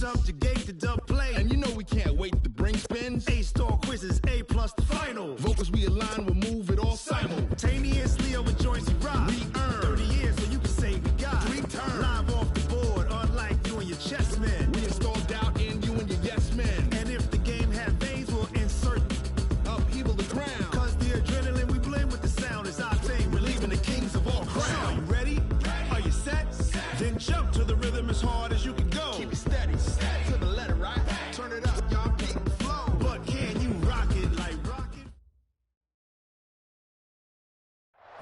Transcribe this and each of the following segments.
subjugate the dub play. And you know we can't wait to bring spins. A-star quizzes, A+ the final. Vocals we align, we'll move it all simultaneously over joints we rock. We earn 30 years, so you can say we got 3 turns. Live off the board, unlike you and your chess men. We install doubt in you and your yes men. And if the game had veins, we'll insert upheaval the ground. Cause the adrenaline we blend with the sound is our thing. We're leaving the kings of all crowns. So are you ready? Are you set? Then jump to the rhythm as hard as you can go. Keep it steady, to the letter, right? Turn it up, y'all, keep the flow. But can you rock it like rocket?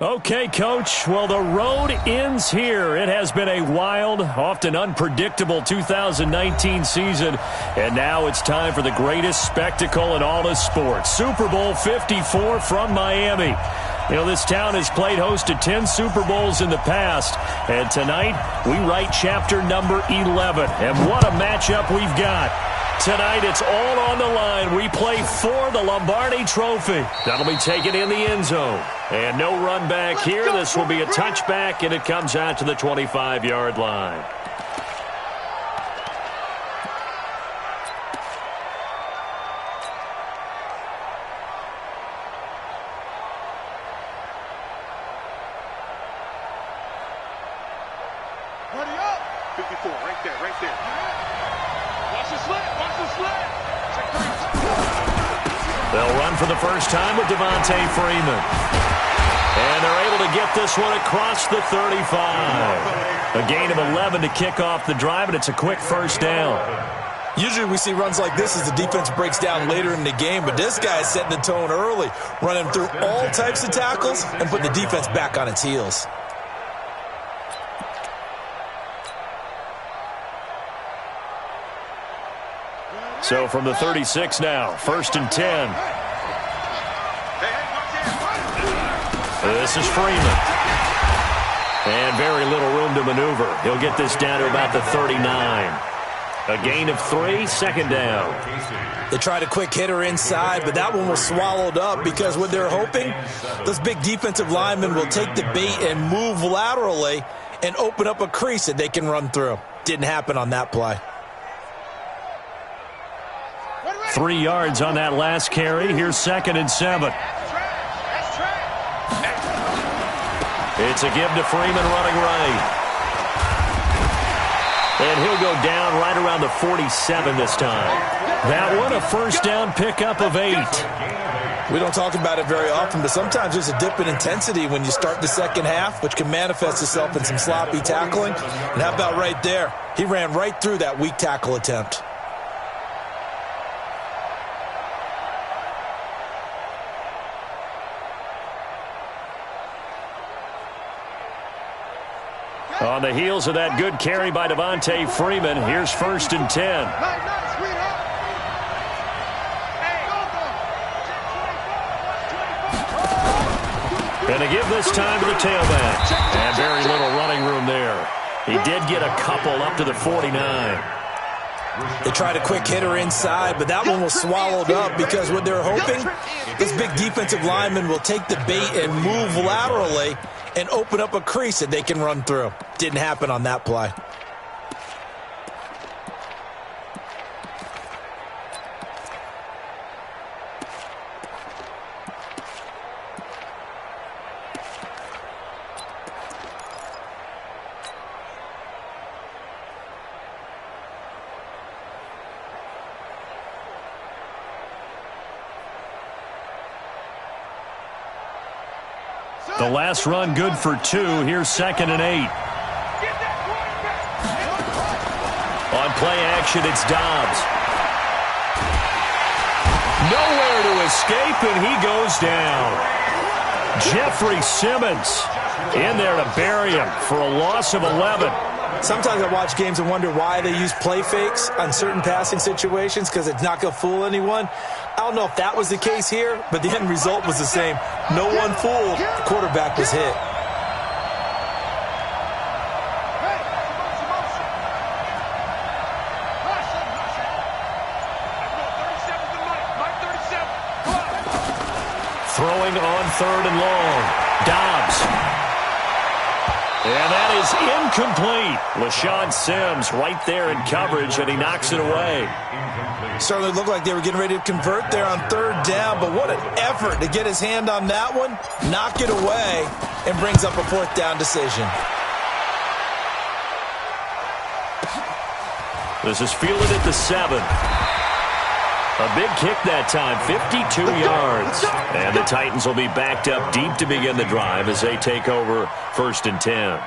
Okay, Coach. Well, the road ends here. It has been a wild, often unpredictable 2019 season. And now it's time for the greatest spectacle in all of sports. Super Bowl 54 from Miami. You know, this town has played host to 10 Super Bowls in the past. And tonight, we write chapter number 11. And what a matchup we've got. Tonight, it's all on the line. We play for the Lombardi Trophy. That'll be taken in the end zone. And no run back here. This will be a touchback, and it comes out to the 25-yard line. Ready up. 54, right there, right there. Watch the slant, watch the slant. They'll run for the first time with Devontae Freeman. And they're able to get this one across the 35. A gain of 11 to kick off the drive, and it's a quick first down. Usually we see runs like this as the defense breaks down later in the game, but this guy is setting the tone early, running through all types of tackles and putting the defense back on its heels. So from the 36 now, 1st and 10. This is Freeman. And very little room to maneuver. He'll get this down to about the 39. A gain of 3, second down. They tried a quick hitter inside, but that one was swallowed up because what they're hoping, those big defensive linemen will take the bait and move laterally and open up a crease that they can run through. Didn't happen on that play. 3 yards on that last carry. Here's 2nd and 7. It's a give to Freeman running right. And he'll go down right around the 47 this time. That one, a first down pickup of 8. We don't talk about it very often, but sometimes there's a dip in intensity when you start the second half, which can manifest itself in some sloppy tackling. And how about right there? He ran right through that weak tackle attempt. On the heels of that good carry by Devontae Freeman, here's 1st and 10. And to give this time to the tailback. And very little running room there. He did get a couple up to the 49. They tried a quick hitter inside, but that one was swallowed up because what they're hoping, this big defensive lineman will take the bait and move laterally and open up a crease that they can run through. Didn't happen on that play. The last run good for 2. Here's 2nd and 8. On play action, it's Dobbs. Nowhere to escape, and he goes down. Jeffrey Simmons in there to bury him for a loss of 11. Sometimes I watch games and wonder why they use play fakes on certain passing situations because it's not going to fool anyone. I don't know if that was the case here, but the end result was the same. No one fooled. The quarterback was hit. Throwing on 3rd and long. Dobbs. And that is incomplete. LaShawn Sims right there in coverage, and he knocks it away. Certainly looked like they were getting ready to convert there on third down, but what an effort to get his hand on that one, knock it away, and brings up a fourth down decision. This is fielded at the 7. A big kick that time, 52 yards. And the Titans will be backed up deep to begin the drive as they take over 1st and 10.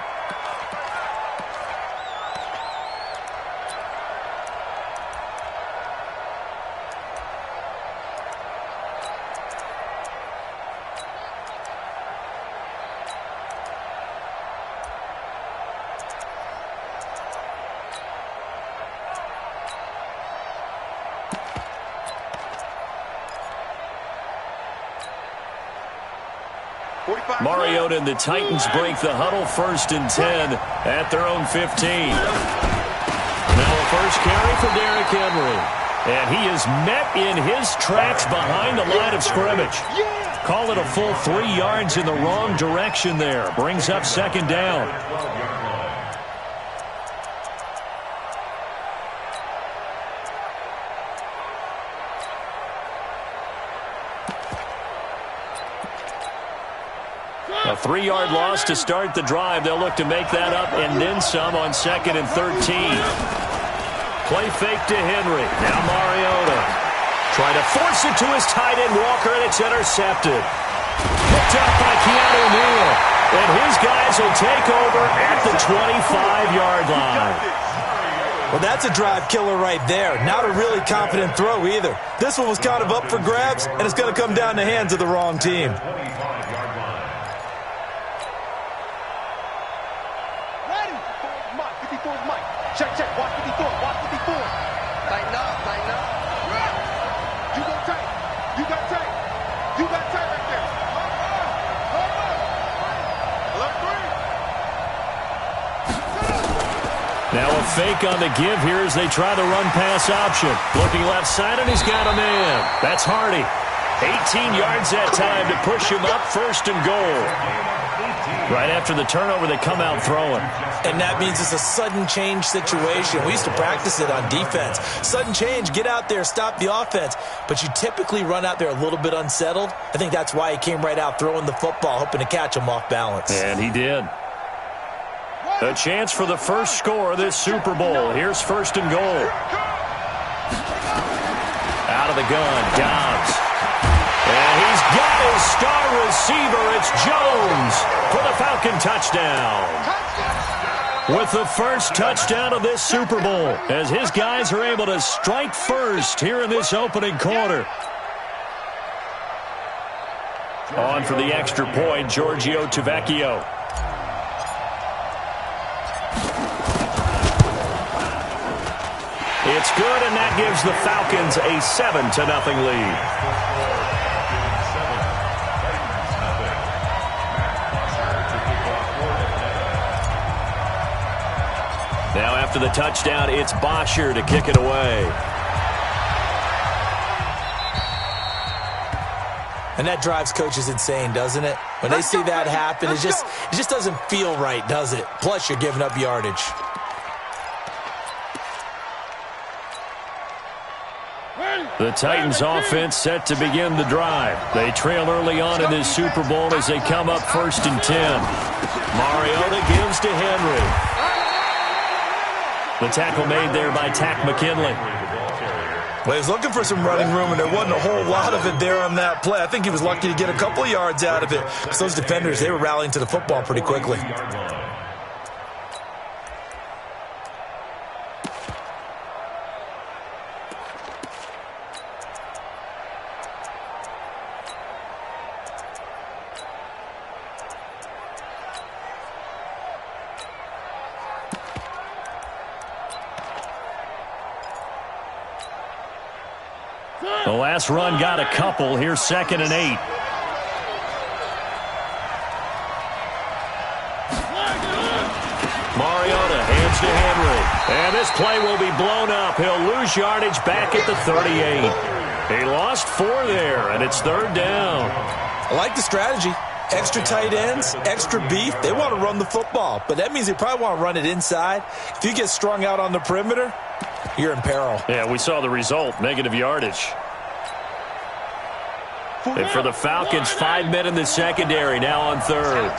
Mariota and the Titans break the huddle, 1st and 10 at their own 15. Now a first carry for Derrick Henry. And he is met in his tracks behind the line of scrimmage. Call it a full 3 yards in the wrong direction there. Brings up 2nd down. A 3-yard loss to start the drive. They'll look to make that up and then some on 2nd and 13. Play fake to Henry. Now Mariota. Trying to force it to his tight end Walker, and it's intercepted. Picked up by Keanu Neal. And his guys will take over at the 25-yard line. Well, that's a drive killer right there. Not a really confident throw either. This one was kind of up for grabs, and it's going to come down the hands of the wrong team. Check, check. Watch 54. Watch 54. Tighten up, tighten up. You go tight. You got tight. You got tight right there. Now a fake on the give here as they try the run-pass option. Looking left side, and he's got a man. That's Hardy. 18 yards that time to push him up, 1st and goal. Right after the turnover, they come out throwing. And that means it's a sudden change situation. We used to practice it on defense. Sudden change, get out there, stop the offense. But you typically run out there a little bit unsettled. I think that's why he came right out throwing the football, hoping to catch him off balance. And he did. A chance for the first score of this Super Bowl. Here's 1st and goal. Out of the gun, Dobbs. And he's got his star receiver. It's Jones for the Falcon touchdown. With the first touchdown of this Super Bowl, as his guys are able to strike first here in this opening quarter. On for the extra point, Giorgio Tavecchio. It's good, and that gives the Falcons a 7-0 lead. Now after the touchdown, it's Bosher to kick it away. And that drives coaches insane, doesn't it? When they see that happen, it just doesn't feel right, does it? Plus, you're giving up yardage. The Titans offense set to begin the drive. They trail early on in this Super Bowl as they come up 1st and 10. Mariota gives to Henry. The tackle made there by Tack McKinley. Well, he was looking for some running room, and there wasn't a whole lot of it there on that play. I think he was lucky to get a couple of yards out of it, because those defenders, they were rallying to the football pretty quickly. The last run got a couple. Here's 2nd and 8. Mariota hands to Henry. And this play will be blown up. He'll lose yardage back at the 38. He lost 4 there, and it's 3rd down. I like the strategy. Extra tight ends, extra beef, they want to run the football. But that means they probably want to run it inside. If you get strung out on the perimeter, you're in peril. Yeah, we saw the result, negative yardage. And for the Falcons, 5 men in the secondary, now on third.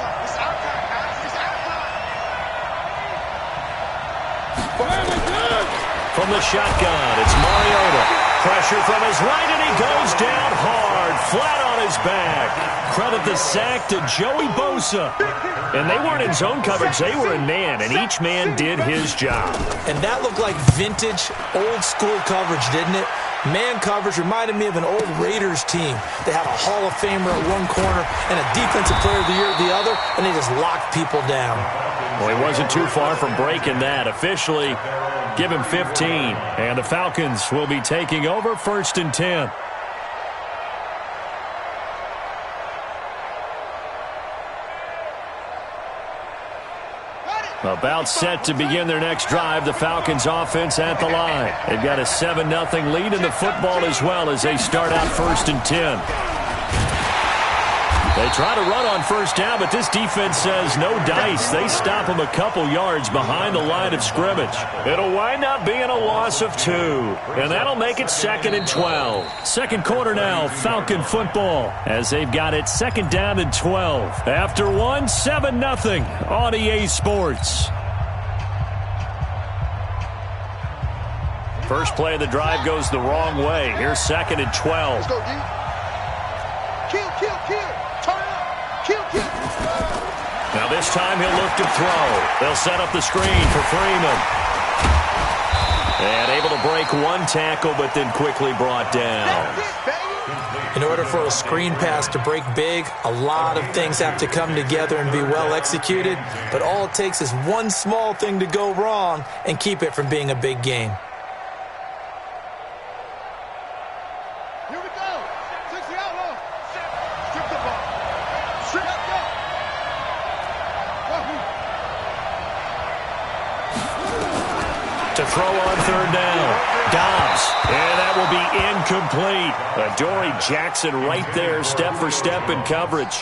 From the shotgun, it's Mariota. Pressure from his right, and he goes down hard, flat on his back. Credit the sack to Joey Bosa. And they weren't in zone coverage, they were in man, and each man did his job. And that looked like vintage, old-school coverage, didn't it? Man coverage reminded me of an old Raiders team. They had a Hall of Famer at one corner and a Defensive Player of the Year at the other, and they just locked people down. Well, he wasn't too far from breaking that. Officially, give him 15. And the Falcons will be taking over 1st and 10. About set to begin their next drive, the Falcons offense at the line. They've got a 7-0 lead in the football as well as they start out 1st and 10. They try to run on first down, but this defense says no dice. They stop them a couple yards behind the line of scrimmage. It'll wind up being a loss of 2, and that'll make it 2nd and 12. Second quarter now, Falcon football, as they've got it 2nd down and 12. After 1, 7-0 on EA Sports. First play of the drive goes the wrong way. Here's 2nd and 12. Let's go, D. Kill. Turn up. Kill. Now this time he'll look to throw. They'll set up the screen for Freeman. And able to break one tackle, but then quickly brought down. In order for a screen pass to break big, a lot of things have to come together and be well executed. But all it takes is one small thing to go wrong and keep it from being a big game. To throw on 3rd down. Dobbs. And that will be incomplete. Adoree Jackson right there, step for step in coverage.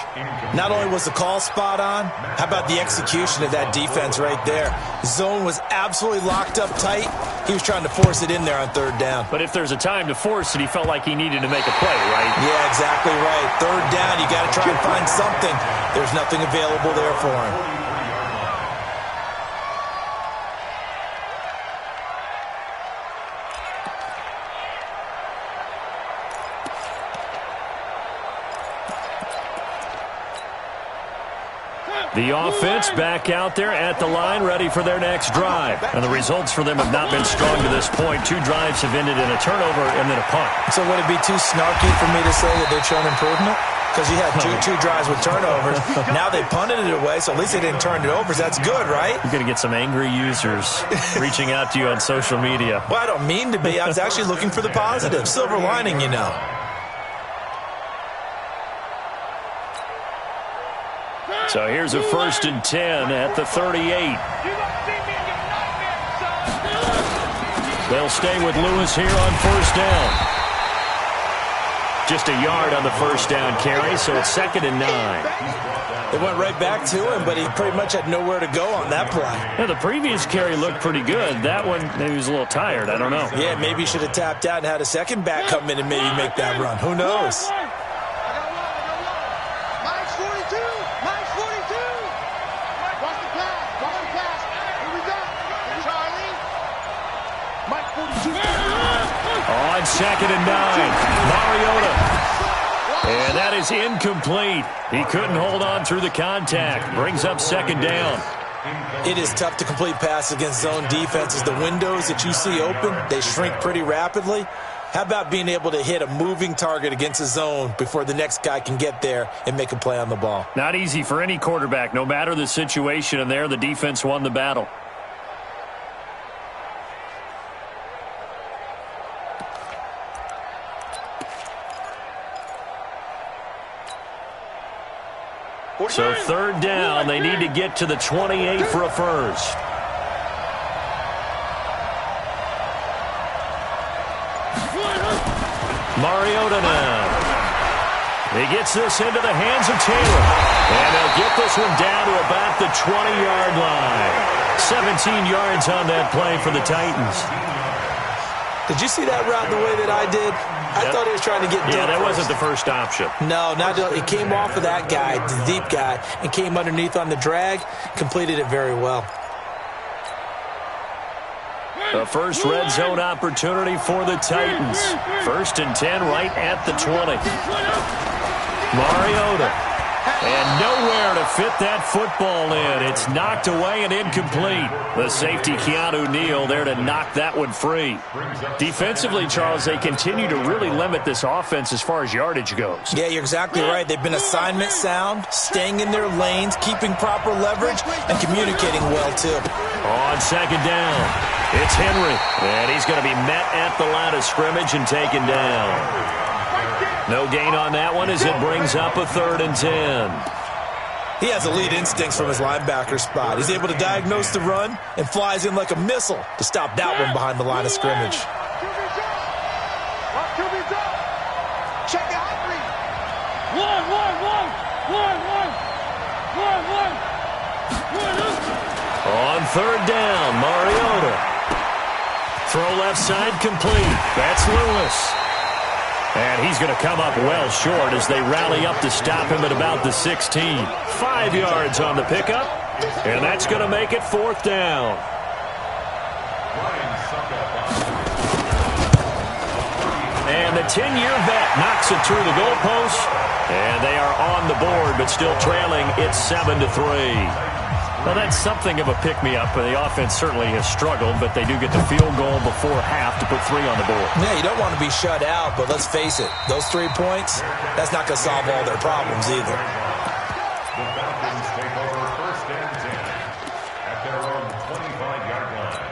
Not only was the call spot on, how about the execution of that defense right there? Zone was absolutely locked up tight. He was trying to force it in there on 3rd down. But if there's a time to force it, he felt like he needed to make a play, right? Yeah, exactly right. 3rd down, you got to try and find something. There's nothing available there for him. The offense back out there at the line, ready for their next drive. And the results for them have not been strong to this point. 2 drives have ended in a turnover and then a punt. So would it be too snarky for me to say that they've shown improvement? Because you had two drives with turnovers. Now they punted it away, so at least they didn't turn it over. So that's good, right? You're going to get some angry users reaching out to you on social media. Well, I don't mean to be. I was actually looking for the positive. Silver lining, you know. So here's a 1st and 10 at the 38. They'll stay with Lewis here on 1st down. Just a yard on the 1st down carry, so it's 2nd and 9. They went right back to him, but he pretty much had nowhere to go on that play. Yeah, the previous carry looked pretty good. That one, maybe he was a little tired. I don't know. Yeah, maybe he should have tapped out and had a second back come in and maybe make that run. Who knows? On 2nd and 9, Mariota. And that is incomplete. He couldn't hold on through the contact. Brings up 2nd down. It is tough to complete passes against zone defenses. The windows that you see open, they shrink pretty rapidly. How about being able to hit a moving target against a zone before the next guy can get there and make a play on the ball? Not easy for any quarterback, no matter the situation, and there the defense won the battle. So 3rd down, they need to get to the 28 for a first. Mariota now. He gets this into the hands of Taylor. And they'll get this one down to about the 20-yard line. 17 yards on that play for the Titans. Did you see that route the way that I did? I thought he was trying to get deep. Yeah, that wasn't the first option. No, it came off of that guy, the deep guy, and came underneath on the drag, completed it very well. The first red zone opportunity for the Titans. 1st and 10 right at the 20. Mariota. And nowhere to fit that football in. It's knocked away and incomplete. The safety, Keanu Neal, there to knock that one free. Defensively, Charles, they continue to really limit this offense as far as yardage goes. Yeah, you're exactly right. They've been assignment sound, staying in their lanes, keeping proper leverage, and communicating well, too. On 2nd down, it's Henry. And he's going to be met at the line of scrimmage and taken down. No gain on that one as it brings up a 3rd and 10. He has elite instincts from his linebacker spot. He's able to diagnose the run and flies in like a missile to stop that one behind the line of scrimmage. Check out three. On 3rd down, Mariota. Throw left side complete. That's Lewis. And he's going to come up well short as they rally up to stop him at about the 16. 5 yards on the pickup, and that's going to make it 4th down. And the 10-year vet knocks it through the goalpost, and they are on the board, but still trailing. It's 7-3. Well, that's something of a pick-me-up. The offense certainly has struggled, but they do get the field goal before half to put 3 on the board. Yeah, you don't want to be shut out, but let's face it, those 3 points, that's not going to solve all their problems either. The Falcons take over 1st and 10 at their own 25-yard line.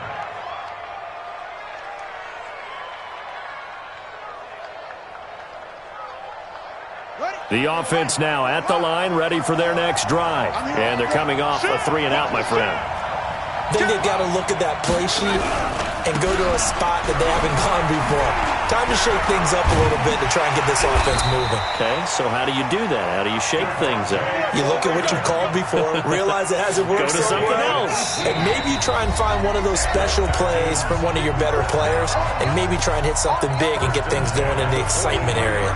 The offense now at the line, ready for their next drive. And they're coming off a 3-and-out, my friend. Then they've got to look at that play sheet and go to a spot that they haven't gone before. Time to shake things up a little bit to try and get this offense moving. Okay, so how do you do that? How do you shake things up? You look at what you've called before, realize it hasn't worked Go to so something well, else. and maybe you try and find one of those special plays from one of your better players, and maybe try and hit something big and get things going in the excitement area.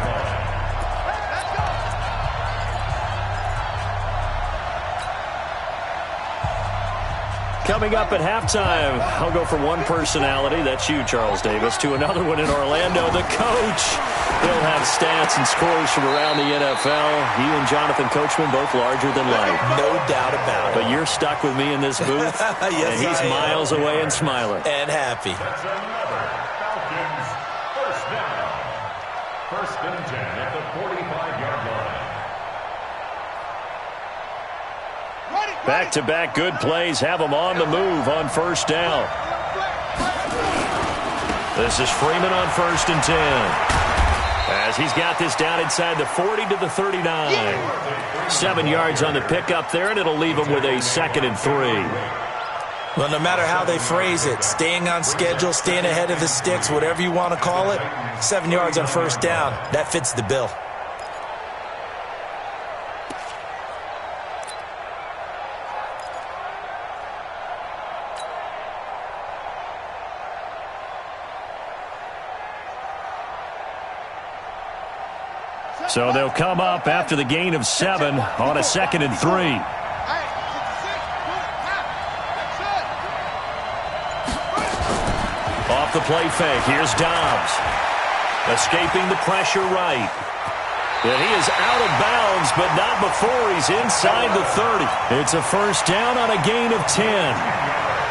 Coming up at halftime, I'll go from one personality, that's you, Charles Davis, to another one in Orlando, the coach. He'll have stats and scores from around the NFL. You and Jonathan Coachman both larger than life. No doubt about it. But you're stuck with me in this booth, yes, and he's miles away and smiling. And happy. That's another Falcons 1st down. 1st and 10 at the 45-yard line. Back-to-back good plays have them on the move on 1st down. This is Freeman on 1st and 10. As he's got this down inside the 40 to the 39. 7 yards on the pickup there, and it'll leave him with a 2nd and 3. Well, no matter how they phrase it, staying on schedule, staying ahead of the sticks, whatever you want to call it, 7 yards on 1st down, that fits the bill. So they'll come up after the gain of 7 on a 2nd and 3. Off the play fake, here's Dobbs. Escaping the pressure right. And he is out of bounds, but not before he's inside the 30. It's a 1st down on a gain of 10.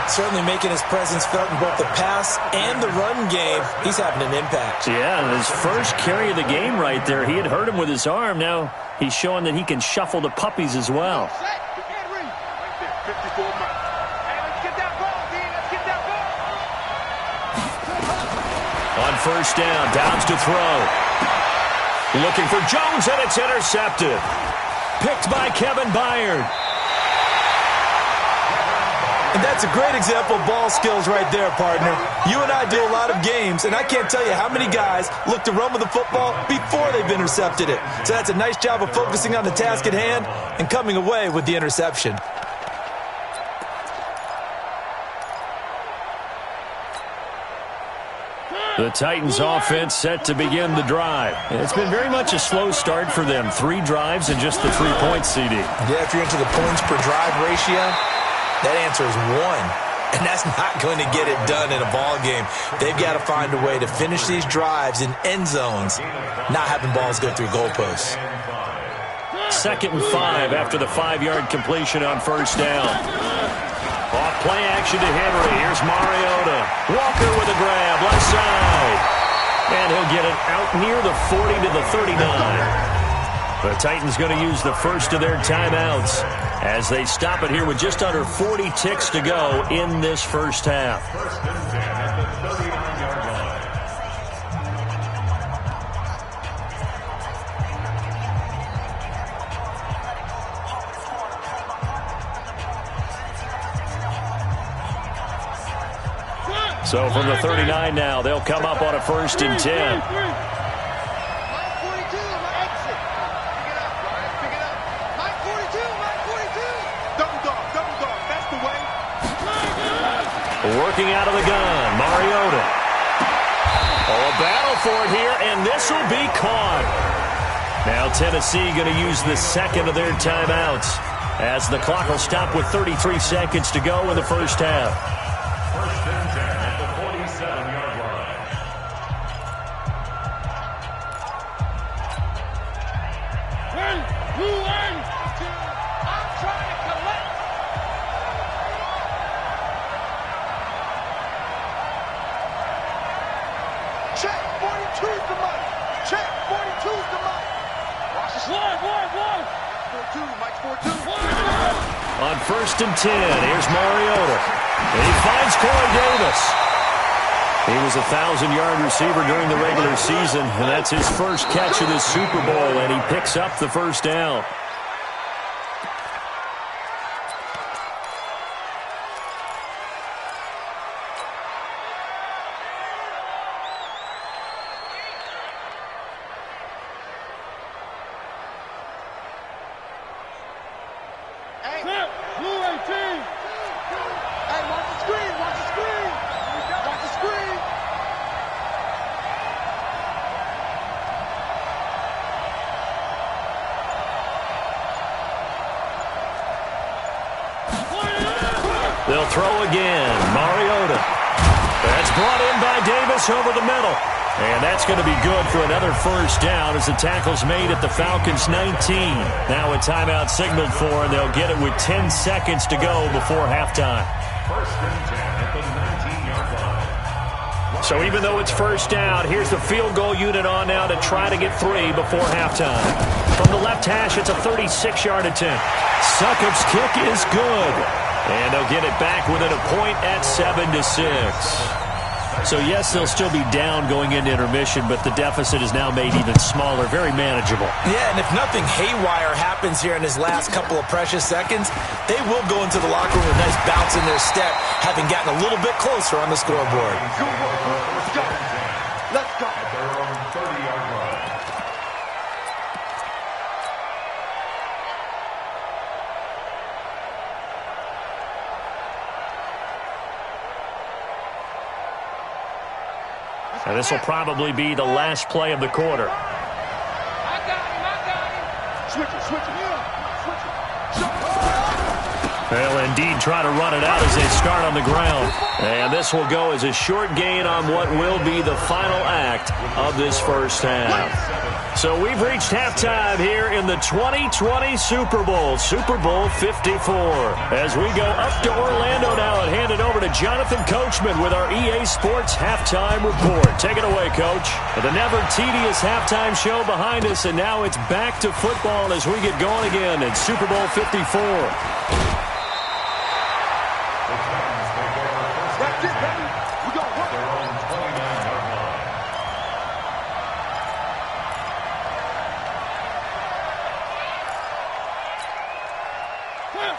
Certainly making his presence felt in both the pass and the run game. He's having an impact. Yeah, his first carry of the game right there. He had hurt him with his arm. Now he's showing that he can shuffle the puppies as well. On 1st down, Downs to throw. Looking for Jones, and it's intercepted. Picked by Kevin Byard. And that's a great example of ball skills right there, partner. You and I do a lot of games, and I can't tell you how many guys look to run with the football before they've intercepted it. So that's a nice job of focusing on the task at hand and coming away with the interception. The Titans offense set to begin the drive. It's been very much a slow start for them. 3 drives and just the 3 points, CD. Yeah, if you're into the points per drive ratio, that answer is 1. And that's not going to get it done in a ball game. They've got to find a way to finish these drives in end zones, not having balls go through goalposts. 2nd and 5 after the 5-yard completion on first down. Off play action to Henry. Here's Mariota. Walker with a grab, left side. And he'll get it out near the 40 to the 39. The Titans going to use the first of their timeouts as they stop it here with just under 40 ticks to go in this first half. First and 10 at the 39-yard line. So from the 39 now, they'll come up on a 1st and 10. Working out of the gun, Mariota. Oh, a battle for it here, and this will be caught. Now Tennessee going to use the 2nd of their timeouts as the clock will stop with 33 seconds to go in the first half. First and 10 at the 47-yard line. I'm trying to collect. Check, 42's the money. Check, 42's the money. Watch this. One. 4-2, Mike, 4-2. On 1st and 10, here's Mariota. And he finds Corey Davis. He was a 1,000-yard receiver during the regular season, and that's his first catch of this Super Bowl, and he picks up the first down. They'll throw again. Mariota. That's brought in by Davis over the middle. And that's going to be good for another first down as the tackle's made at the Falcons' 19. Now a timeout signaled for, and they'll get it with 10 seconds to go before halftime. First and 10 at the 19-yard line. So even though it's first down, here's the field goal unit on now to try to get 3 before halftime. From the left hash, it's a 36-yard attempt. Succop's kick is good. And they'll get it back within a point at 7-6. So, yes, they'll still be down going into intermission, but the deficit is now made even smaller, very manageable. Yeah, and if nothing haywire happens here in his last couple of precious seconds, they will go into the locker room with a nice bounce in their step, having gotten a little bit closer on the scoreboard. Let's go. Let's go. At their own 30-yard line. And this will probably be the last play of the quarter. I got him. Switch it. They'll indeed try to run it out as they start on the ground. And this will go as a short gain on what will be the final act of this first half. So we've reached halftime here in the 2020 Super Bowl, Super Bowl 54. As we go up to Orlando now and hand it over to Jonathan Coachman with our EA Sports Halftime Report. Take it away, Coach. The never tedious halftime show behind us, and now it's back to football as we get going again in Super Bowl 54. That's it, baby. We got work. Their own 29-yard line.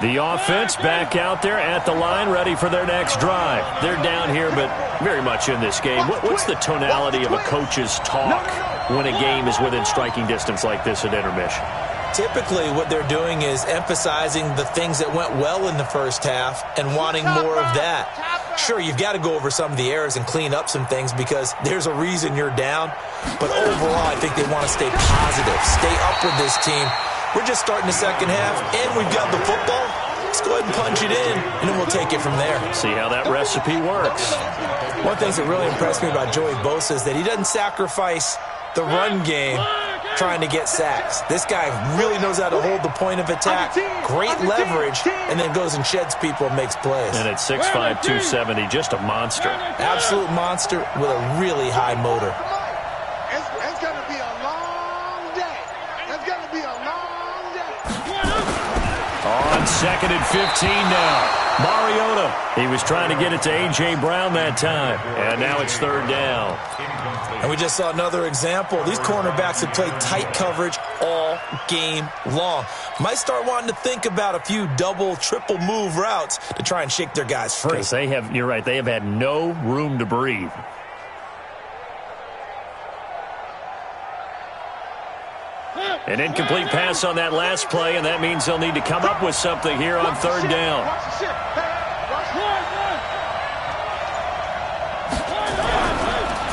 The offense back out there at the line, ready for their next drive. They're down here, but very much in this game. What's the tonality of a coach's talk when a game is within striking distance like this at intermission? Typically, what they're doing is emphasizing the things that went well in the first half and wanting more of that. Sure, you've got to go over some of the errors and clean up some things because there's a reason you're down. But overall, I think they want to stay positive, stay up with this team. We're just starting the second half, and we've got the football. Let's go ahead and punch it in, and then we'll take it from there. See how that recipe works. One thing that really impressed me about Joey Bosa is that he doesn't sacrifice the run game trying to get sacks. This guy really knows how to hold the point of attack, great leverage, and then goes and sheds people and makes plays. And at 6'5", 270, just a monster. Absolute monster with a really high motor. It's going to be a long day. It's going to be a long day. On 2nd and 15 now. Mariota, he was trying to get it to A.J. Brown that time, and now it's 3rd down. And we just saw another example. These cornerbacks have played tight coverage all game long. Might start wanting to think about a few double, triple move routes to try and shake their guys free. Because you're right, they have had no room to breathe. An incomplete pass on that last play, and that means they'll need to come up with something here on 3rd down.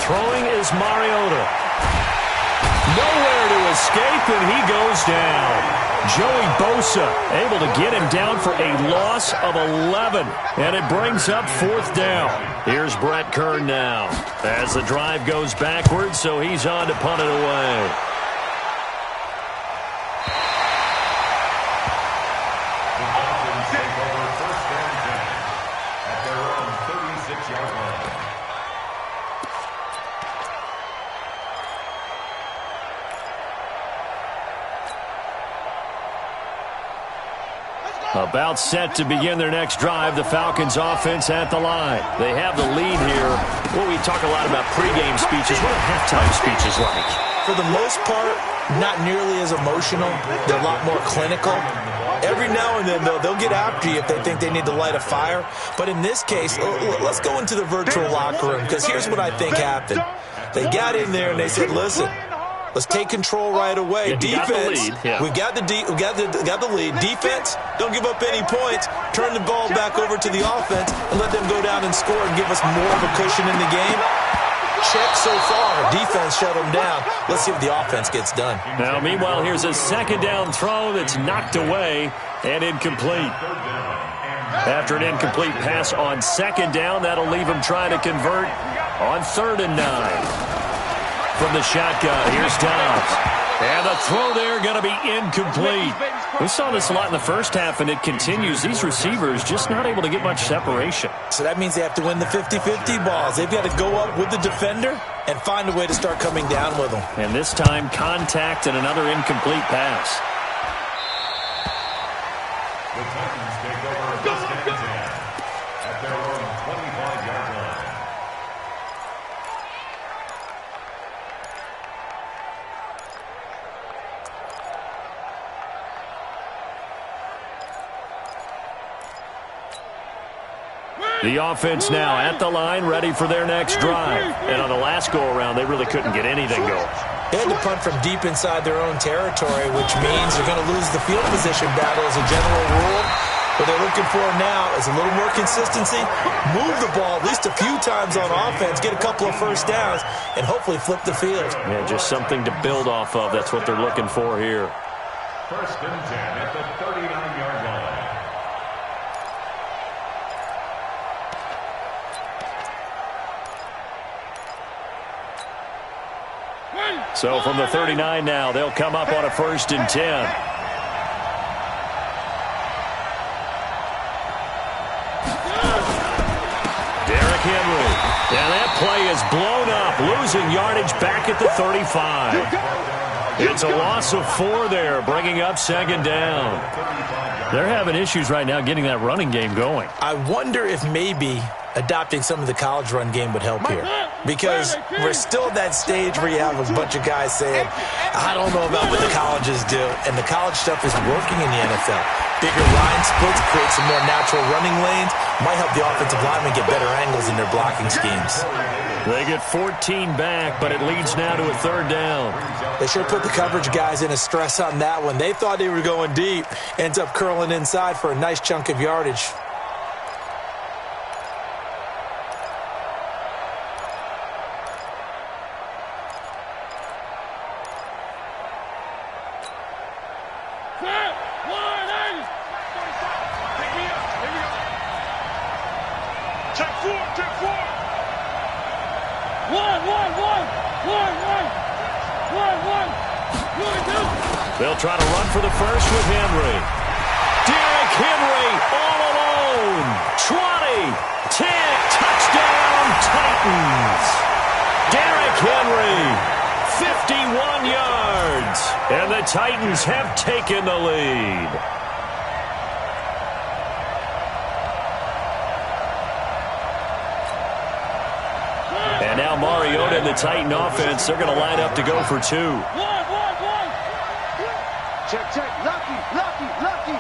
Throwing is Mariota. Nowhere to escape, and he goes down. Joey Bosa able to get him down for a loss of 11, and it brings up 4th down. Here's Brett Kern now as the drive goes backwards, so he's on to punt it away. About set to begin their next drive, the Falcons offense at the line. They have the lead here. Well, we talk a lot about pregame speeches. What are halftime speeches like? For the most part, not nearly as emotional. They're a lot more clinical. Every now and then, though, they'll get after you if they think they need to light a fire. But in this case, let's go into the virtual locker room, because here's what I think happened. They got in there and they said, listen, let's take control right away. Defense, we got the lead. Defense, don't give up any points. Turn the ball back over to the offense and let them go down and score and give us more of a cushion in the game. Check so far. Defense shut them down. Let's see what the offense gets done. Now, meanwhile, here's a 2nd down throw that's knocked away and incomplete. After an incomplete pass on 2nd down, that'll leave him trying to convert on 3rd and 9. From the shotgun, here's Dobbs. And the throw there going to be incomplete. We saw this a lot in the first half, and it continues. These receivers just not able to get much separation. So that means they have to win the 50-50 balls. They've got to go up with the defender and find a way to start coming down with them. And this time, contact and another incomplete pass. The Titans take over first and 10 at their own 25-yard line. The offense now at the line, ready for their next drive. And on the last go-around, they really couldn't get anything going. They had to punt from deep inside their own territory, which means they're going to lose the field position battle as a general rule. What they're looking for now is a little more consistency, move the ball at least a few times on offense, get a couple of first downs, and hopefully flip the field. Yeah, just something to build off of. That's what they're looking for here. First and 10 at the 39-yard line. So from the 39 now, they'll come up on a 1st and 10. Derrick Henry. And that play is blown up, losing yardage back at the 35. It's a loss of 4 there, bringing up 2nd down. They're having issues right now getting that running game going. I wonder if maybe adopting some of the college run game would help here. Because we're still at that stage where you have a bunch of guys saying, I don't know about what the colleges do. And the college stuff is working in the NFL. Bigger line splits create some more natural running lanes. Might help the offensive linemen get better angles in their blocking schemes. They get 14 back, but it leads now to a third down. They sure put the coverage guys in a stress on that one. They thought they were going deep. Ends up curling inside for a nice chunk of yardage. They'll try to run for the first with Henry. Derrick Henry all alone. 20, 10, touchdown Titans. Derrick Henry, 51 yards. And the Titans have taken the lead. And now Mariota and the Titan offense, they're going to line up to go for two. Check, check. Lucky, lucky, lucky.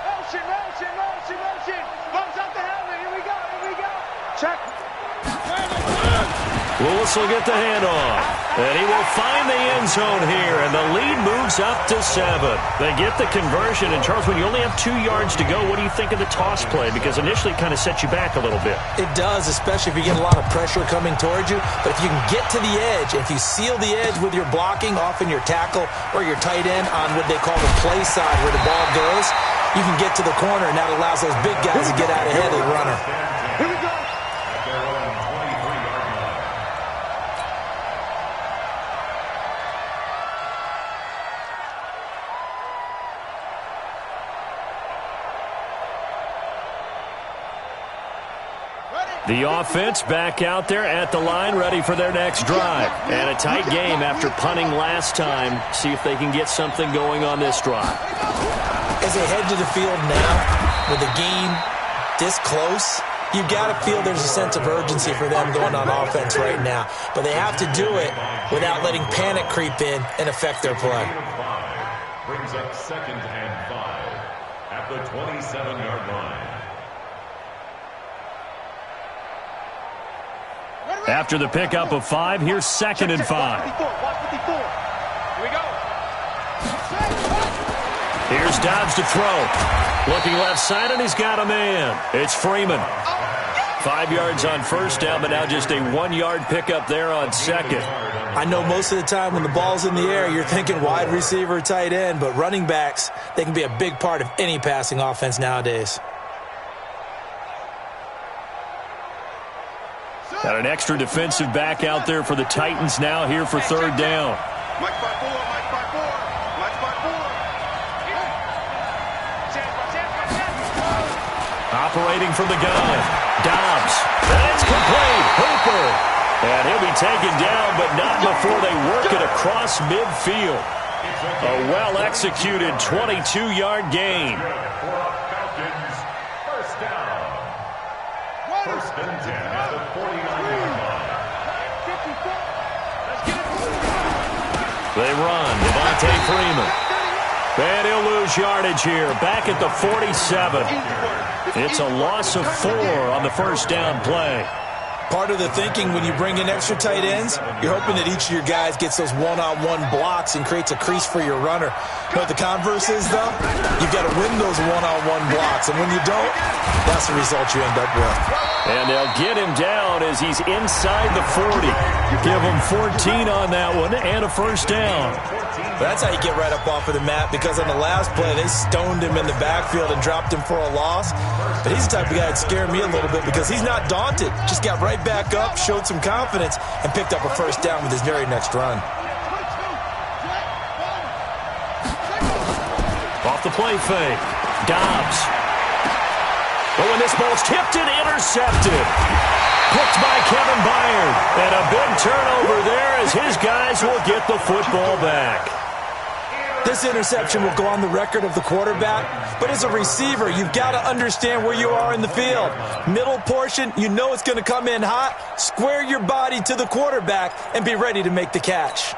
Motion, motion, motion, motion. Runs out the helmet. Here we go, here we go. Check. Lewis will get the handoff. And he will find the end zone here, and the lead moves up to 7. They get the conversion, and Charles, when you only have 2 yards to go, what do you think of the toss play? Because initially it kind of sets you back a little bit. It does, especially if you get a lot of pressure coming towards you. But if you can get to the edge, if you seal the edge with your blocking, often your tackle or your tight end on what they call the play side where the ball goes, you can get to the corner, and that allows those big guys to get out ahead of the runner. Here we go. The offense back out there at the line, ready for their next drive. And a tight game after punting last time. See if they can get something going on this drive. As they head to the field now, with the game this close, you've got to feel there's a sense of urgency for them going on offense right now. But they have to do it without letting panic creep in and affect their play. Brings up 2nd and 5 at the 27-yard line. After the pickup of 5, here's 2nd and 5. Watch 54. Here we go. Here's Dobbs to throw. Looking left side, and he's got a man. It's Freeman. 5 yards on first down, but now just a 1-yard pickup there on 2nd. I know most of the time when the ball's in the air, you're thinking wide receiver, tight end, but running backs, they can be a big part of any passing offense nowadays. Got an extra defensive back out there for the Titans now here for 3rd down. Mike 5-4, Mike 5-4, Mike 5-4. Operating from the gun. Dobbs. And it's complete. Hooper. And he'll be taken down, but not before they work it across midfield. A well-executed 22-yard gain. First down. 1st and 10 at the 49-yard line. They run. Devontae Freeman. And he'll lose yardage here. Back at the 47. It's a loss of 4 on the first down play. Part of the thinking when you bring in extra tight ends, you're hoping that each of your guys gets those one-on-one blocks and creates a crease for your runner. But the converse is, though, you've got to win those one-on-one blocks. And when you don't, that's the result you end up with. And they'll get him down as he's inside the 40. Give him 14 on that one and a first down. That's how you get right up off of the mat, because on the last play, they stoned him in the backfield and dropped him for a loss. But he's the type of guy that scared me a little bit because he's not daunted. Just got right back up, showed some confidence, and picked up a first down with his very next run. Off the play fake. Dobbs. But when this ball's tipped and intercepted. Picked by Kevin Byard. And a big turnover there as his guys will get the football back. This interception will go on the record of the quarterback, but as a receiver, you've got to understand where you are in the field. Middle portion, you know it's going to come in hot. Square your body to the quarterback and be ready to make the catch.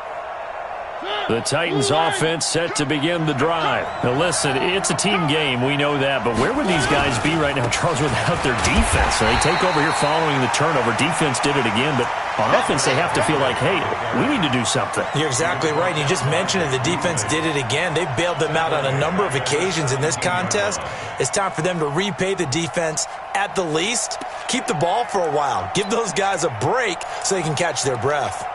The Titans offense set to begin the drive. Now listen, it's a team game, we know that, but where would these guys be right now, Charles, without their defense? So they take over here following the turnover. Defense did it again, but on offense they have to feel like, hey, we need to do something. You're exactly right. You just mentioned it. The defense did it again. They've bailed them out on a number of occasions in this contest. It's time for them to repay the defense at the least. Keep the ball for a while. Give those guys a break so they can catch their breath.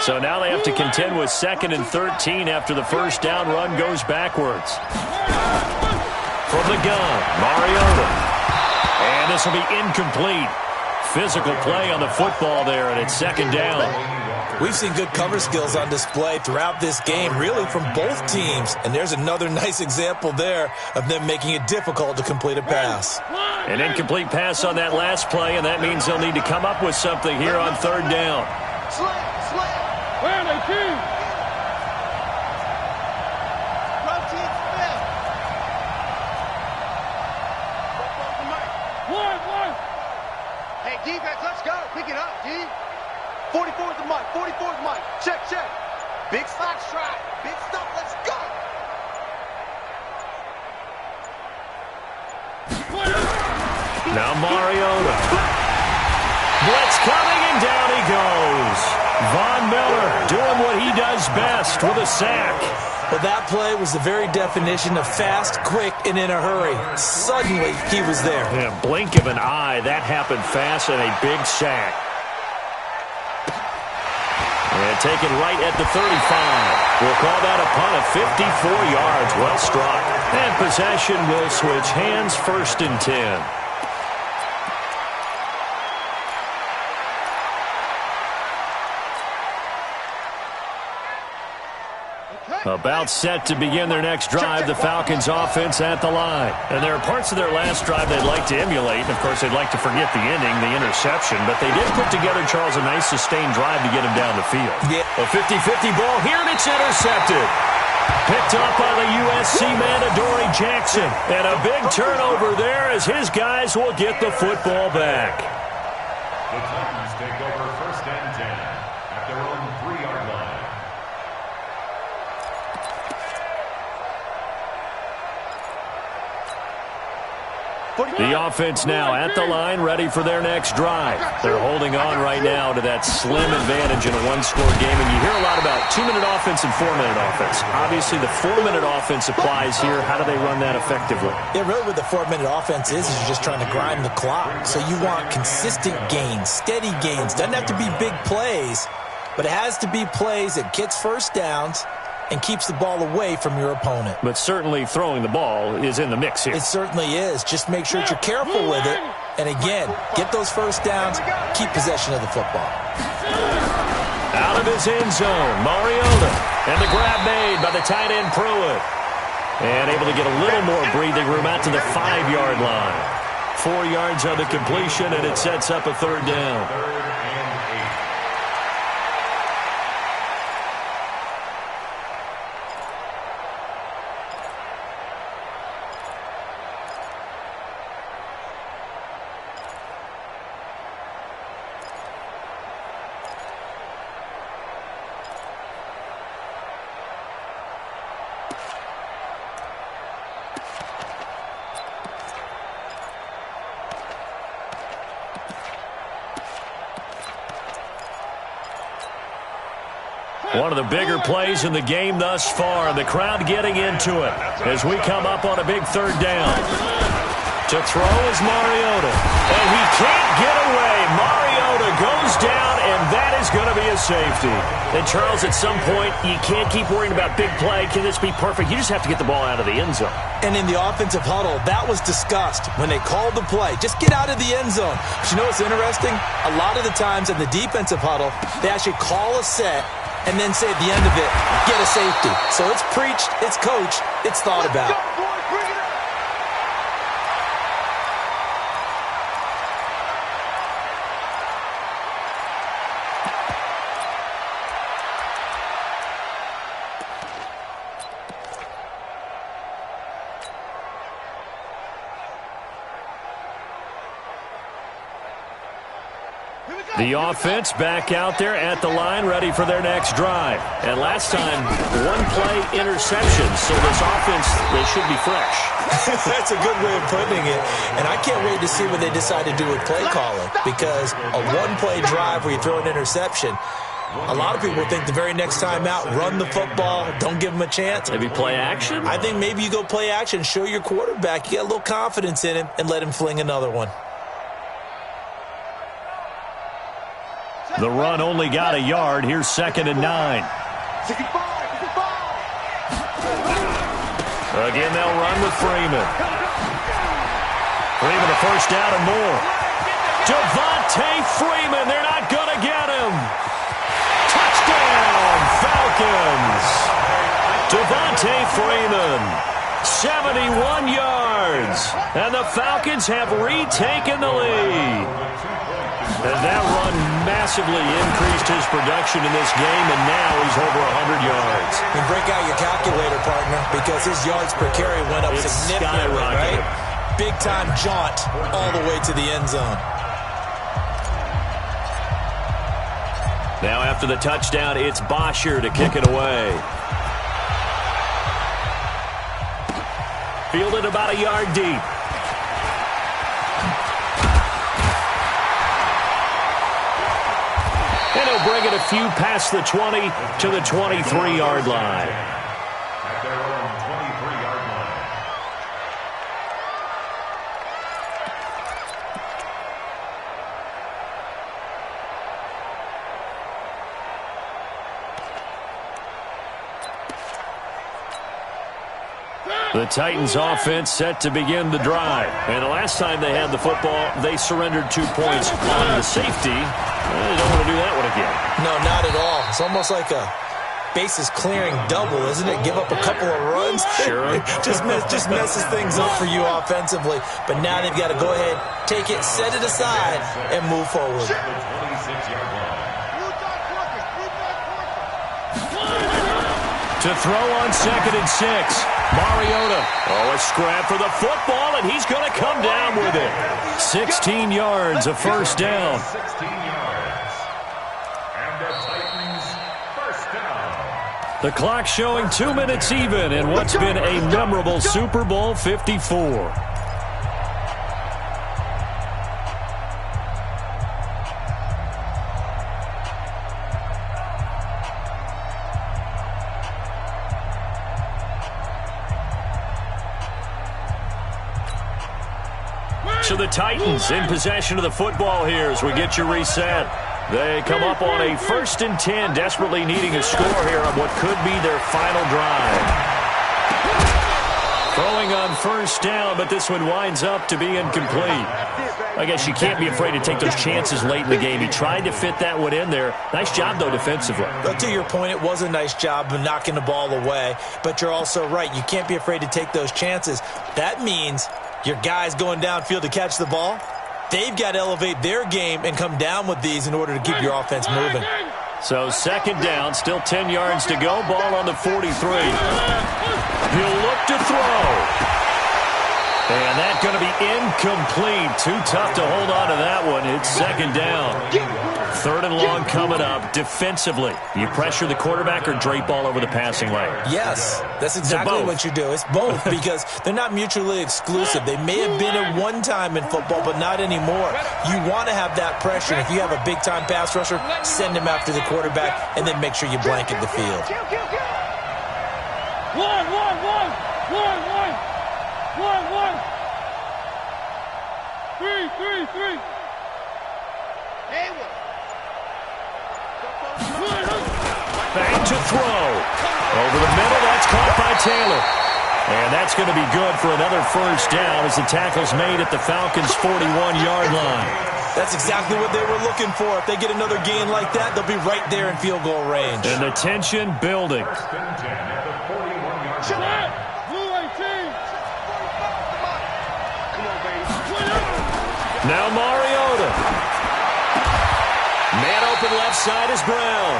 So now they have to contend with 2nd and 13 after the first down run goes backwards. From the gun, Mariota. And this will be incomplete. Physical play on the football there, and it's 2nd down. We've seen good cover skills on display throughout this game, really from both teams. And there's another nice example there of them making it difficult to complete a pass. An incomplete pass on that last play, and that means they'll need to come up with something here on 3rd down. Where are they, team? One. Hey, defense, let's go. Pick it up, D. 44's the mic. 44's the mic. Check. Big stock stride. Big stuff. Let's go. Now Mariota. Blitz coming, and down he goes. Von Miller doing what he does best with a sack. Well, that play was the very definition of fast, quick, and in a hurry. Suddenly, he was there. Yeah, blink of an eye, that happened fast, and a big sack. And taken right at the 35. We'll call that a punt of 54 yards. Well struck. And possession will switch hands, 1st and 10. About set to begin their next drive, the Falcons offense at the line. And there are parts of their last drive they'd like to emulate. And, of course, they'd like to forget the ending, the interception. But they did put together, Charles, a nice sustained drive to get him down the field. Yeah. A 50-50 ball here, and it's intercepted. Picked up by the USC man, Adoree Jackson. And a big turnover there as his guys will get the football back. The Titans take over 1st and 10 at their own 3-yard line. The offense now at the line, ready for their next drive. They're holding on right now to that slim advantage in a one-score game. And you hear a lot about 2-minute offense and 4-minute offense. Obviously, the 4-minute offense applies here. How do they run that effectively? Yeah, really what the 4-minute offense is you're just trying to grind the clock. So you want consistent gains, steady gains. Doesn't have to be big plays, but it has to be plays that gets first downs and keeps the ball away from your opponent. But certainly throwing the ball is in the mix here. It certainly is. Just make sure that you're careful with it. And again, get those first downs, keep possession of the football. Out of his end zone, Mariota. And the grab made by the tight end Pruitt. And able to get a little more breathing room out to the 5-yard line. 4 yards on the completion, and it sets up a 3rd down. 3rd and 8. One of the bigger plays in the game thus far. The crowd getting into it as we come up on a big 3rd down. To throw is Mariota. And he can't get away. Mariota goes down, and that is going to be a safety. And, Charles, at some point, you can't keep worrying about big play. Can this be perfect? You just have to get the ball out of the end zone. And in the offensive huddle, that was discussed when they called the play. Just get out of the end zone. But you know what's interesting? A lot of the times in the defensive huddle, they actually call a set and then say at the end of it, get a safety. So it's preached, it's coached, it's thought about. The offense back out there at the line, ready for their next drive. And last time, one-play interception. So this offense, they should be fresh. That's a good way of putting it. And I can't wait to see what they decide to do with play calling. Because a one-play drive where you throw an interception, a lot of people think the very next time out, run the football, don't give them a chance. Maybe play action? I think maybe you go play action, show your quarterback, you got a little confidence in him, and let him fling another one. The run only got a yard. Here's 2nd and 9. Again, they'll run with Freeman. Freeman a first down and more. Devontae Freeman, they're not going to get him. Touchdown, Falcons. Devontae Freeman, 71 yards. And the Falcons have retaken the lead. And that run massively increased his production in this game, and now he's over 100 yards. And break out your calculator, partner, because his yards per carry went up significantly, right? Big-time jaunt all the way to the end zone. Now after the touchdown, it's Bosher to kick it away. Fielded about a yard deep. And he'll bring it a few past the 20 to the 23-yard line. At their own 23-yard line. The Titans offense set to begin the drive. And the last time they had the football, they surrendered 2 points on the safety. They don't want to do that one again. No, not at all. It's almost like a bases clearing double, isn't it? Give up a couple of runs. Sure. just messes things up for you offensively. But now they've got to go ahead, take it, set it aside, and move forward. The 26-yard line. To throw on 2nd and 6. Mariota. Oh, a scrap for the football, and he's going to come down with it. 16 yards, a first down. 16 yards. And the Titans first down. The clock showing 2 minutes even in what's been a memorable Super Bowl 54. So the Titans in possession of the football here as we get you reset. They come up on a 1st and 10, desperately needing a score here on what could be their final drive. Throwing on first down, but this one winds up to be incomplete. I guess you can't be afraid to take those chances late in the game. He tried to fit that one in there. Nice job, though, defensively. But to your point, it was a nice job of knocking the ball away. But you're also right. You can't be afraid to take those chances. That means your guys going downfield to catch the ball, they've got to elevate their game and come down with these in order to keep your offense moving. So 2nd down, still 10 yards to go. Ball on the 43. He'll look to throw. And that's going to be incomplete. Too tough to hold on to that one. It's 2nd down. 3rd and long coming up. Defensively, you pressure the quarterback or drape all over the passing lane? Yes, that's exactly what you do. It's both because they're not mutually exclusive. They may have been at one time in football, but not anymore. You want to have that pressure. If you have a big-time pass rusher, send him after the quarterback, and then make sure you blanket the field. One. 3. Back to throw. Over the middle, that's caught by Taylor. And that's going to be good for another first down as the tackle's made at the Falcons' 41-yard line. That's exactly what they were looking for. If they get another gain like that, they'll be right there in field goal range. And the tension building. 1st and 10 at the 41-yard line. Now Mariota. Man open left side is Brown.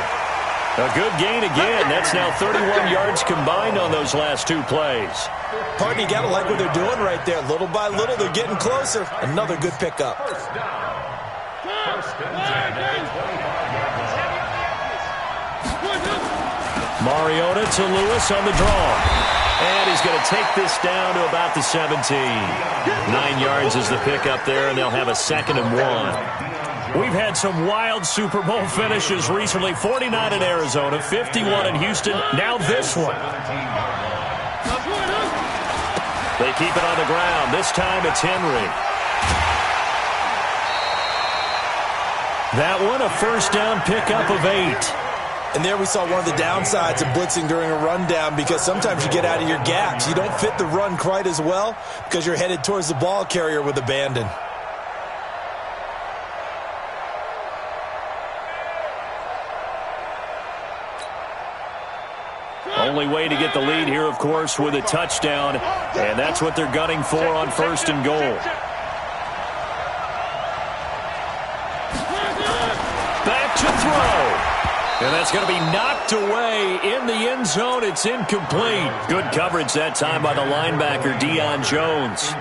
A good gain again. That's now 31 yards combined on those last 2 plays. Partner, you got to like what they're doing right there. Little by little, they're getting closer. Another good pickup. First down. First and 10 at the 25-yard line. Mariota to Lewis on the draw. And he's going to take this down to about the 17. 9 yards is the pickup there, and they'll have a 2nd and 1. We've had some wild Super Bowl finishes recently. 49 in Arizona, 51 in Houston, now this one. They keep it on the ground. This time it's Henry. That one, a first down pickup of 8. And there we saw one of the downsides of blitzing during a rundown, because sometimes you get out of your gaps. You don't fit the run quite as well because you're headed towards the ball carrier with abandon. Only way to get the lead here, of course, with a touchdown, and that's what they're gunning for on 1st and goal. Back to throw. And that's going to be knocked away in the end zone. It's incomplete. Good coverage that time by the linebacker, Deion Jones.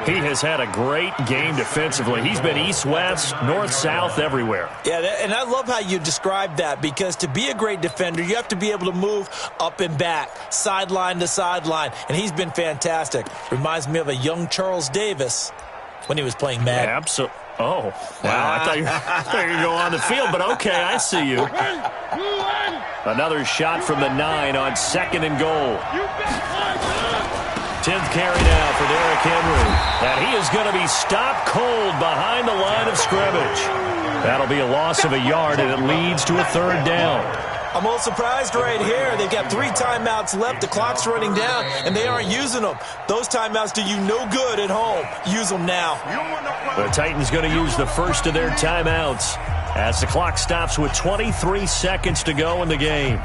He has had a great game defensively. He's been east-west, north-south, everywhere. Yeah, and I love how you described that, because to be a great defender, you have to be able to move up and back, sideline to sideline, and he's been fantastic. Reminds me of a young Charles Davis when he was playing Madden. Absolutely. Oh, wow. I thought you were going to go on the field, but okay, I see you. Another shot from the 9 on 2nd and goal. 10th carry now for Derrick Henry. And he is going to be stopped cold behind the line of scrimmage. That'll be a loss of a yard, and it leads to a 3rd down. I'm a little surprised right here. They've got 3 timeouts left. The clock's running down, and they aren't using them. Those timeouts do you no good at home. Use them now. The Titans going to use the first of their timeouts as the clock stops with 23 seconds to go in the game.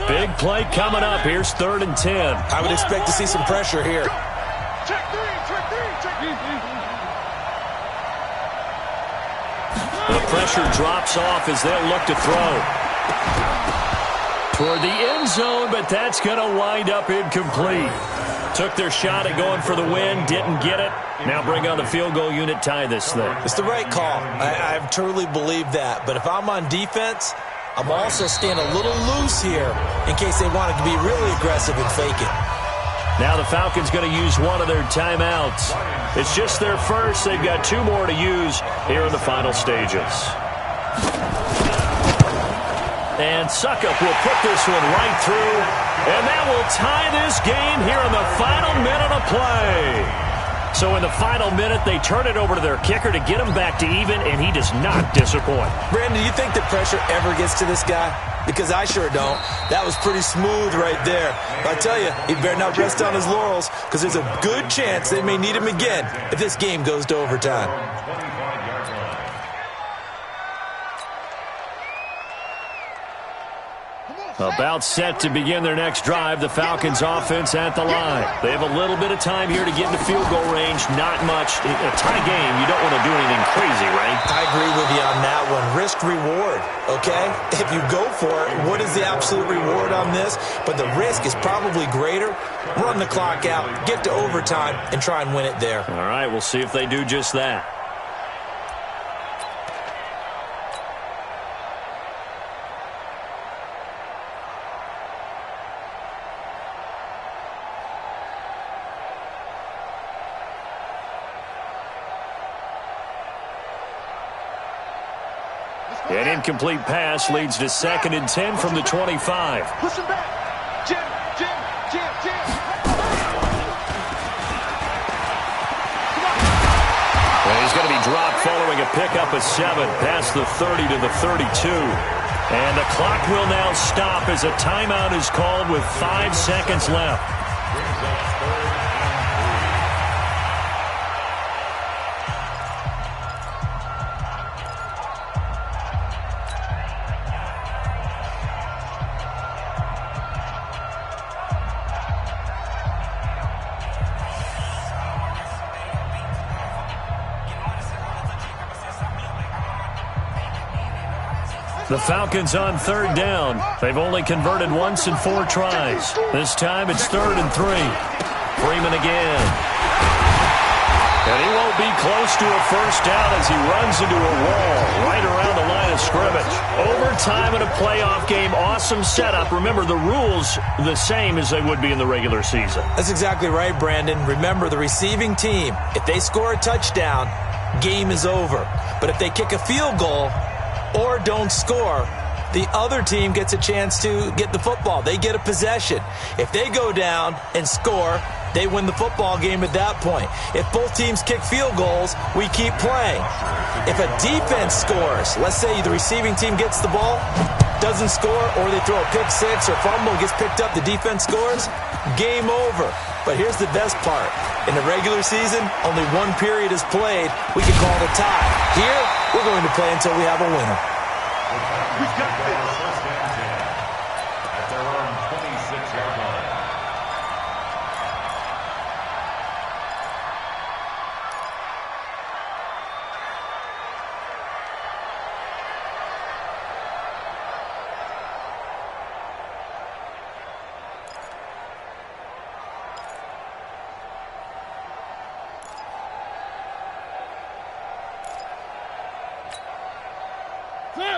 Big play coming up. Here's 3rd and 10. I would expect to see some pressure here. The pressure drops off as they'll look to throw. Toward the end zone, but that's going to wind up incomplete. Took their shot at going for the win, didn't get it. Now bring on the field goal unit, tie this thing. It's the right call. I truly believe that. But if I'm on defense, I'm also staying a little loose here in case they wanted to be really aggressive and fake it. Now the Falcons going to use one of their timeouts. It's just their first. They've got 2 more to use here in the final stages. And Suckup will put this one right through. And that will tie this game here in the final minute of play. So in the final minute, they turn it over to their kicker to get him back to even, and he does not disappoint. Brandon, do you think the pressure ever gets to this guy? Because I sure don't. That was pretty smooth right there. But I tell you, he better not rest on his laurels, because there's a good chance they may need him again if this game goes to overtime. About set to begin their next drive, the Falcons offense at the line. They have a little bit of time here to get into field goal range. Not much. A tie game, you don't want to do anything crazy, right? I agree with you on that one. Risk reward, okay? If you go for it, what is the absolute reward on this? But the risk is probably greater. Run the clock out, get to overtime, and try and win it there. All right, we'll see if they do just that. An incomplete pass leads to 2nd and 10 from the 25. Push him back. Jim. And he's going to be dropped following a pickup of 7 past the 30 to the 32. And the clock will now stop as a timeout is called with 5 seconds left. The Falcons on 3rd down. They've only converted once in 4 tries. This time it's 3rd and 3. Freeman again. And he won't be close to a first down as he runs into a wall right around the line of scrimmage. Overtime in a playoff game, awesome setup. Remember, the rules the same as they would be in the regular season. That's exactly right, Brandon. Remember, the receiving team, if they score a touchdown, game is over. But if they kick a field goal or don't score, the other team gets a chance to get the football. They get a possession. If they go down and score, they win the football game at that point. If both teams kick field goals, we keep playing. If a defense scores, let's say the receiving team gets the ball, doesn't score, or they throw a pick six or fumble, gets picked up, the defense scores, game over. But here's the best part. In the regular season, only one period is played. We can call it a tie. Here, we're going to play until we have a winner. We got this. First and 10 at their own 26-yard line.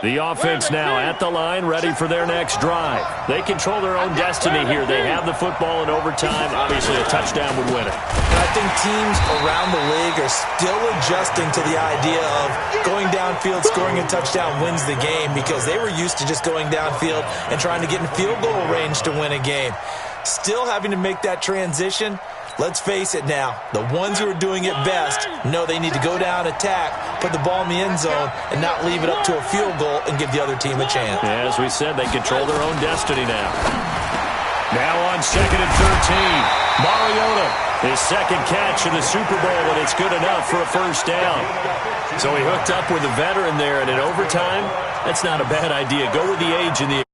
The offense now at the line, ready for their next drive. They control their own destiny here. They have the football in overtime. Obviously, a touchdown would win it. And I think teams around the league are still adjusting to the idea of going downfield, scoring a touchdown wins the game, because they were used to just going downfield and trying to get in field goal range to win a game. Still having to make that transition. Let's face it now, the ones who are doing it best know they need to go down, attack, put the ball in the end zone, and not leave it up to a field goal and give the other team a chance. Yeah, as we said, they control their own destiny now. Now on 2nd and 13. Mariota, his second catch in the Super Bowl, and it's good enough for a first down. So he hooked up with a veteran there, and in overtime, that's not a bad idea. Go with the age and the